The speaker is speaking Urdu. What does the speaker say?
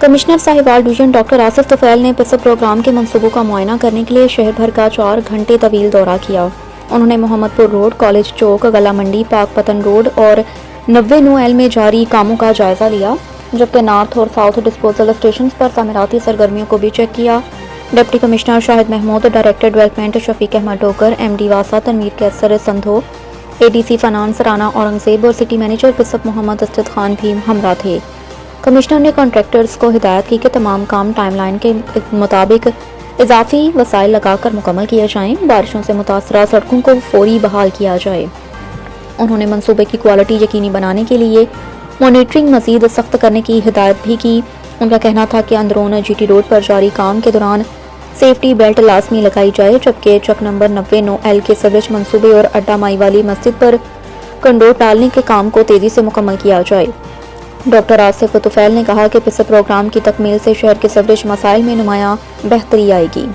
Commissioner Sahiwal division doctor Asif Tufail نے پسب پروگرام کے منصوبوں کا معائنہ کرنے کے لیے شہر بھر کا 4 گھنٹے طویل دورہ کیا۔ انہوں نے محمد پور روڈ، کالج چوک، گلا منڈی، پاک پتن روڈ اور 90 میں جاری کاموں کا جائزہ لیا، جبکہ نارتھ اور ساؤتھ ڈسپوزل اسٹیشنز پر تعمیراتی سرگرمیوں کو بھی چیک کیا۔ Deputy commissioner Shahid Mahmood, director development Shafiq Ahmad Dogar, M D واسا Tanveer Kaiser Sandhu, A D C finance Rana Aurangzeb اور سٹی مینیجر پسب محمد اسجد خان بھی ہمراہ تھے۔ کمشنر نے کانٹریکٹرز کو ہدایت کی کہ تمام کام ٹائم لائن کے مطابق اضافی وسائل لگا کر مکمل کیے جائیں، بارشوں سے متاثرہ سڑکوں کو فوری بحال کیا جائے۔ انہوں نے منصوبے کی کوالٹی یقینی بنانے کے لیے مانیٹرنگ مزید سخت کرنے کی ہدایت بھی کی۔ ان کا کہنا تھا کہ اندرون جی ٹی روڈ پر جاری کام کے دوران سیفٹی بیلٹ لازمی لگائی جائے، جبکہ چک نمبر 90 کے سروج منصوبے اور اڈا مائی والی مسجد پر کنڈور ڈالنے کے کام کو تیزی سے مکمل کیا جائے۔ ڈاکٹر آصف طفیل نے کہا کہ پسب پروگرام کی تکمیل سے شہر کے سیوریج مسائل میں نمایاں بہتری آئے گی۔